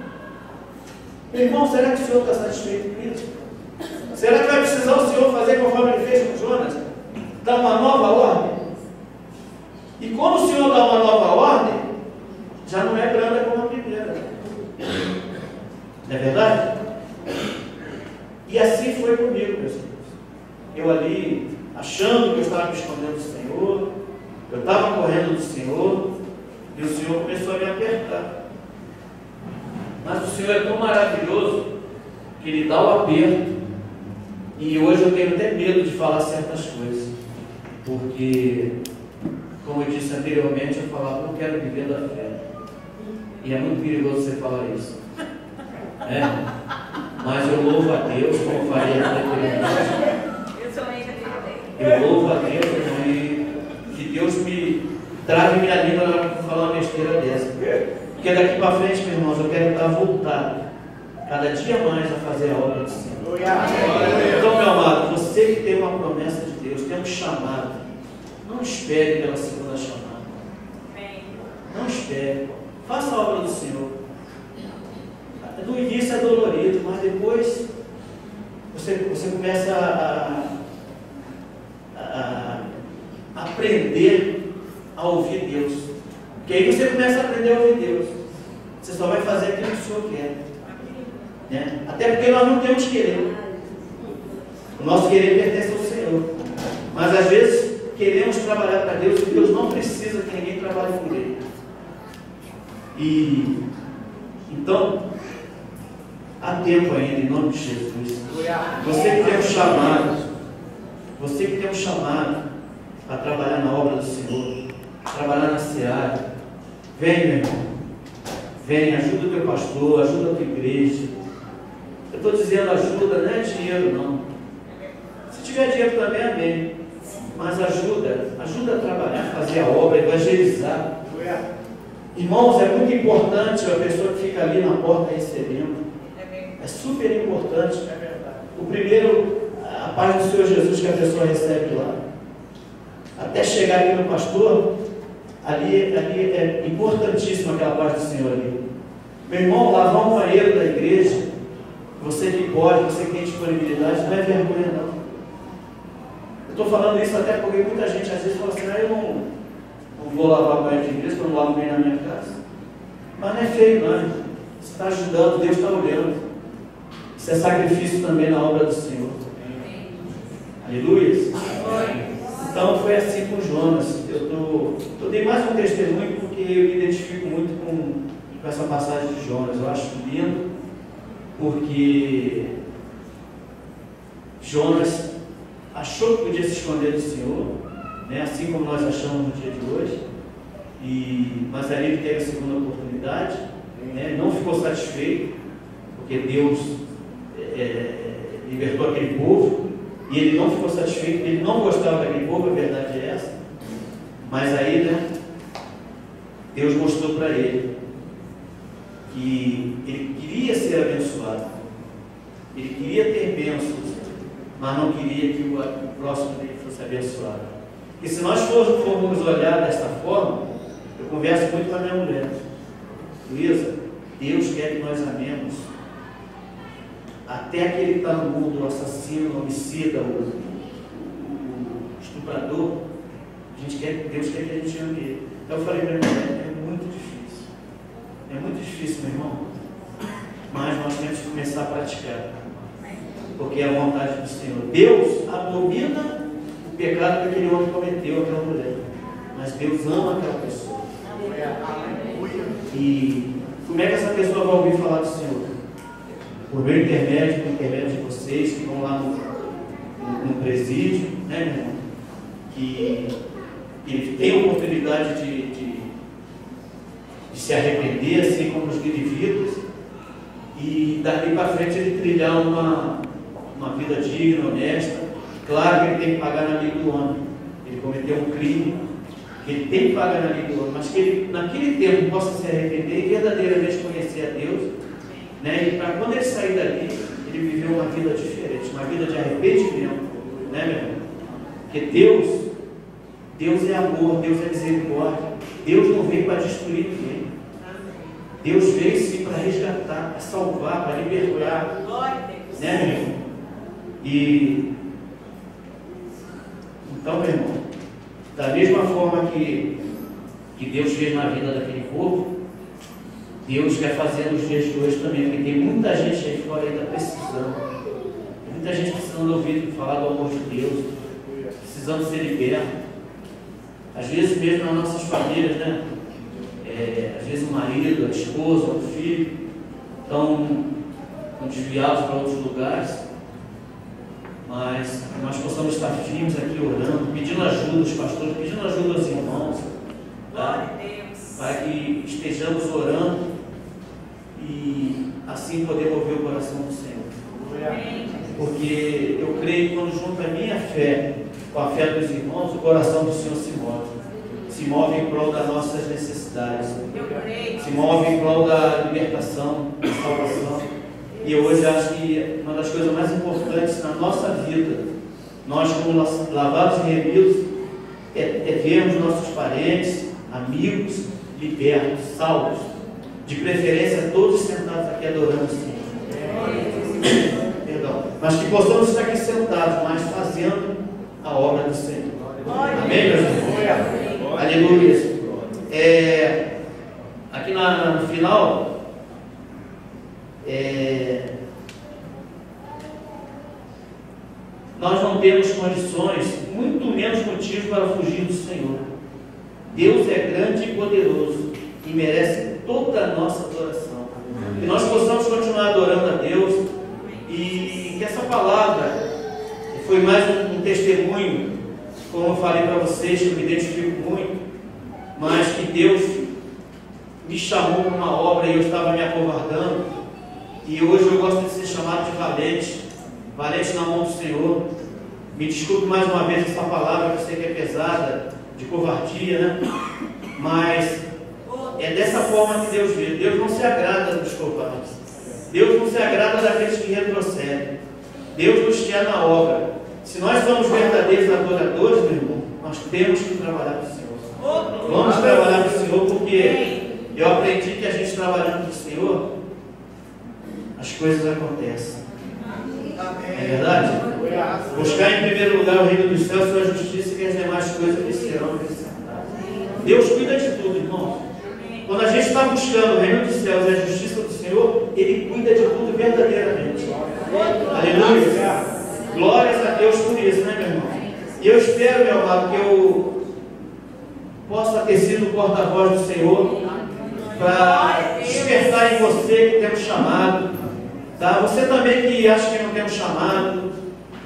Meu irmão, será que o Senhor está satisfeito com isso? Será que vai precisar o Senhor fazer conforme ele fez com Jonas? Dar uma nova ordem? E quando o Senhor dá uma nova ordem, já não é branda como a primeira. Não é verdade? E assim foi comigo, meus irmãos. Eu ali, achando que eu estava me escondendo do Senhor, eu estava correndo do Senhor, e o Senhor começou a me apertar. Mas o Senhor é tão maravilhoso que Ele dá o aperto, e hoje eu tenho até medo de falar certas coisas, porque, como eu disse anteriormente, eu falava, não quero viver da fé. E é muito perigoso você falar isso. Mas eu louvo a Deus, como falei anteriormente. Eu louvo a Deus e que Deus me trave minha língua na hora que eu falar uma besteira dessa. Porque daqui para frente, meus irmãos, eu quero estar voltado cada dia mais a fazer a obra do Senhor. Então, meu amado, você que tem uma promessa de Deus, tem um chamado, não espere pela segunda chamada. Não espere. Faça a obra do Senhor. No início é dolorido, mas depois você começa a aprender a ouvir Deus. Porque aí você começa a aprender a ouvir Deus. Você só vai fazer aquilo que o Senhor quer. Né? Até porque nós não temos querer. O nosso querer pertence ao Senhor. Mas às vezes queremos trabalhar para Deus e Deus não precisa que ninguém trabalhe por Ele. E então, há tempo ainda, em nome de Jesus. Você que tem um chamado para trabalhar na obra do Senhor, trabalhar na seara, vem, meu irmão, vem, ajuda o teu pastor, ajuda a tua igreja. Eu estou dizendo ajuda, não é dinheiro não. Se tiver dinheiro também, amém. Mas ajuda a trabalhar, fazer a obra, evangelizar. Irmãos, é muito importante a pessoa que fica ali na porta recebendo. É super importante. O primeiro, a paz do Senhor Jesus que a pessoa recebe lá. Até chegar aqui no pastor, ali é importantíssima aquela paz do Senhor ali. Meu irmão, lavar um banheiro da igreja, você que pode, você que tem disponibilidade, não é vergonha não. Eu estou falando isso até porque muita gente às vezes fala assim, eu não vou lavar o banheiro de igreja, porque eu não lavo bem na minha casa. Mas não é feio não, você está ajudando, Deus está olhando. Isso é sacrifício também na obra do Senhor. Aleluia. Então foi assim com Jonas. Eu dei mais um testemunho porque eu me identifico muito com essa passagem de Jonas. Eu acho lindo porque Jonas achou que podia se esconder do Senhor, né? Assim como nós achamos no dia de hoje. Mas ali ele teve a segunda oportunidade, né? Não ficou satisfeito porque Deus libertou aquele povo, e ele não ficou satisfeito, ele não gostava daquele povo, a verdade é essa. Mas aí, né, Deus mostrou para ele que ele queria ser abençoado, ele queria ter bênçãos, mas não queria que o próximo dele fosse abençoado. E se nós formos olhar desta forma, eu converso muito com a minha mulher, Luísa, Deus quer que nós amemos até aquele que está no mundo, o assassino, o homicida, o estuprador. Deus quer que a gente ame ele. Então eu falei para minha mulher, é muito difícil. É muito difícil, meu irmão. Mas nós temos que começar a praticar. Porque é a vontade do Senhor. Deus abomina o pecado que aquele homem cometeu, aquela mulher. Mas Deus ama aquela pessoa. E como é que essa pessoa vai ouvir falar do Senhor? Por meu intermédio, por intermédio de vocês que vão lá no presídio, né, meu irmão? Que ele tem a oportunidade de se arrepender, assim como os ninivitas, e dali para frente ele trilhar uma vida digna, honesta. Claro que ele tem que pagar na lei do homem. Ele cometeu um crime, que ele tem que pagar na lei do homem, mas que ele, naquele tempo, possa se arrepender e verdadeiramente conhecer a Deus, né? E para quando ele sair dali, ele viver uma vida diferente, uma vida de arrependimento, né, meu irmão? Porque Deus é amor, Deus é misericórdia. Deus não veio para destruir ninguém. Deus veio sim para resgatar, para salvar, para libertar. Glória a Deus. Né, meu irmão? E então, meu irmão, da mesma forma que Deus fez na vida daquele povo, Deus quer fazer nos dias de hoje também, porque tem muita gente aí fora ainda precisando. Tem muita gente precisando ouvir falar do amor de Deus, precisando ser liberto. Às vezes mesmo nas nossas famílias, né? Às vezes o marido, a esposa, o filho estão desviados para outros lugares, mas nós possamos estar firmes aqui orando, pedindo ajuda aos pastores, pedindo ajuda aos irmãos, tá? Para que estejamos orando e assim poder mover o coração do Senhor. Porque eu creio que quando junto a minha fé com a fé dos irmãos, o coração do Senhor se move. Se move em prol das nossas necessidades. Se move em prol da libertação, da salvação. E eu hoje acho que uma das coisas mais importantes na nossa vida, nós como lavados e remidos, é vermos nossos parentes, amigos, libertos, salvos. De preferência todos sentados aqui adorando o Senhor. Perdão. Mas que possamos estar aqui sentados, mas fazendo a obra do Senhor. Amém, meus irmãos? Aleluia. Aqui no final, nós não temos condições, muito menos motivo para fugir do Senhor. Deus é grande e poderoso e merece toda a nossa adoração. Que nós possamos continuar adorando a Deus e que essa palavra foi mais um testemunho, como eu falei para vocês, que eu me identifico muito, mas que Deus me chamou para uma obra e eu estava me acovardando, e hoje eu gosto de ser chamado de valente, valente na mão do Senhor. Me desculpe mais uma vez essa palavra, que eu sei que é pesada, de covardia, né? Mas é dessa forma que Deus vê. Deus não se agrada dos covardes, Deus não se agrada daqueles que retrocedem. Deus nos quer na obra. Se nós somos verdadeiros adoradores, meu irmão, nós temos que trabalhar para o Senhor. Vamos trabalhar para o Senhor, porque eu aprendi que a gente trabalhando para o Senhor, as coisas acontecem. É verdade? Buscar em primeiro lugar o reino dos céus, sua justiça, e as demais coisas lhe serão acrescentadas. Deus cuida de tudo, irmão. Quando a gente está buscando o reino dos céus e a justiça do Senhor, Ele cuida de tudo verdadeiramente. Aleluia. Glórias a Deus por isso, né, meu irmão? E eu espero, meu amado, que eu possa ter sido o porta-voz do Senhor para despertar em você que temos chamado, tá? Você também que acha que não temos chamado,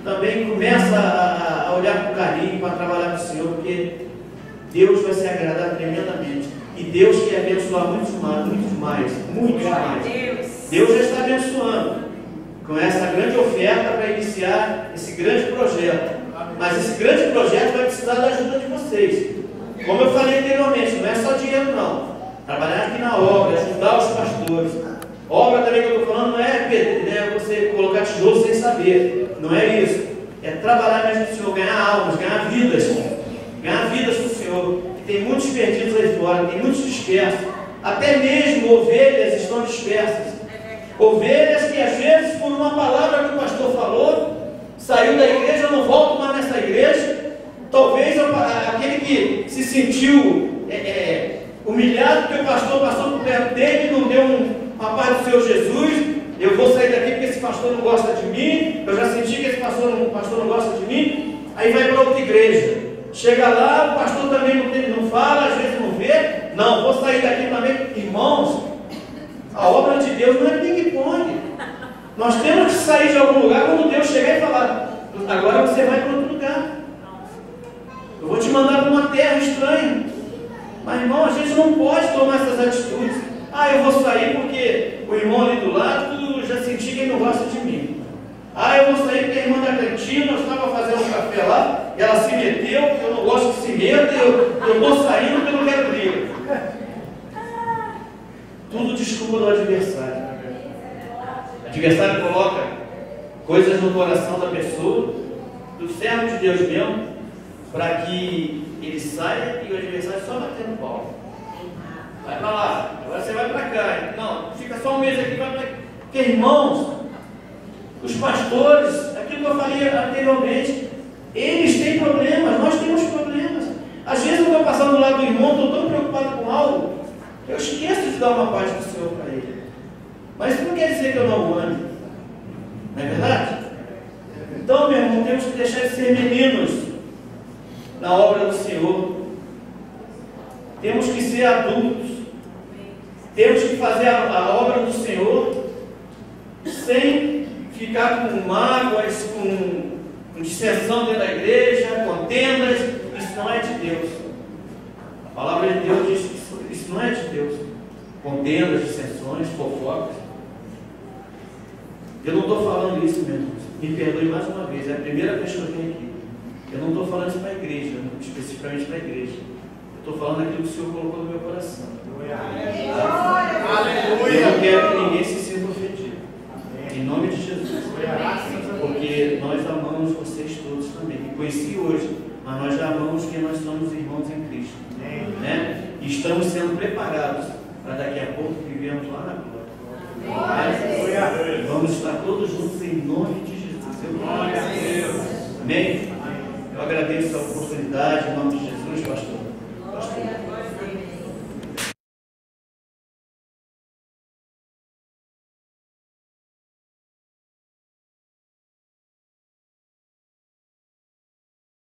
também começa a olhar com carinho para trabalhar com o Senhor, porque Deus vai se agradar tremendamente. E Deus quer abençoar muito mais. Deus já está abençoando com essa grande oferta para iniciar esse grande projeto. Mas esse grande projeto vai precisar da ajuda de vocês. Como eu falei anteriormente, não é só dinheiro não. Trabalhar aqui na obra, ajudar os pastores. Obra também que eu estou falando não é você colocar tijolo sem saber. Não é isso. É trabalhar mesmo no Senhor, ganhar almas, ganhar vidas. Ganhar vidas para o Senhor. E tem muitos perdidos aí fora, tem muitos dispersos. Até mesmo ovelhas estão dispersas. Ovelhas que às vezes por uma palavra que o pastor falou, saiu da igreja, não volta mais nessa igreja. Talvez aquele que se sentiu humilhado porque o pastor passou por perto dele, não deu uma paz do Senhor Jesus. Eu vou sair daqui porque esse pastor não gosta de mim. Eu já senti que esse pastor não gosta de mim. Aí vai para outra igreja. Chega lá, o pastor também não fala, às vezes não vê. Não, vou sair daqui também. Irmãos, a obra de Deus não é ping-pong. Nós temos que sair de algum lugar quando Deus chegar e falar: agora você vai para outro lugar. Eu vou te mandar para uma terra estranha. Mas, irmão, a gente não pode tomar essas atitudes. Eu vou sair porque o irmão ali do lado já senti que ele não gosta de mim. Eu vou sair porque a irmã da cantina, eu estava fazendo um café lá, e ela se meteu, eu não gosto que se meta, eu estou saindo porque eu não quero briga. Tudo desculpa do adversário. O adversário coloca coisas no coração da pessoa, do servo de Deus mesmo, para que ele saia e o adversário só bater no pau. Vai para lá, agora você vai para cá. Não, fica só um mês aqui, vai para cá. Porque, irmãos, os pastores, aquilo que eu falei anteriormente, eles têm problemas, nós temos problemas. Às vezes eu estou passando do lado do irmão, estou tão preocupado com algo, eu esqueço de dar uma paz do Senhor para ele. Mas isso não quer dizer que eu não o ame. Não é verdade? Então, meu irmão, temos que deixar de ser meninos na obra do Senhor. Temos que ser adultos. Temos que fazer a obra do Senhor sem ficar com mágoas, com dissensão dentro da igreja, contendas. Isso não é de Deus. A palavra de Deus diz que isso não é de Deus. Contendas, dissensões, fofocas. Eu não estou falando isso, meu irmão. Me perdoe mais uma vez, é a primeira vez que eu venho aqui. Eu não estou falando isso para a igreja, especificamente para a igreja. Eu estou falando aquilo que o Senhor colocou no meu coração. Aleluia! Eu não quero que ninguém se sinta ofendido. Em nome de Jesus. Porque nós amamos vocês todos também. Me conheci hoje, mas nós já amamos quem nós somos irmãos em Cristo. Né? E estamos sendo preparados para daqui a pouco vivermos lá na glória. Vamos estar todos juntos em nome de Jesus. Amém? Eu agradeço a oportunidade em nome de Jesus, pastor.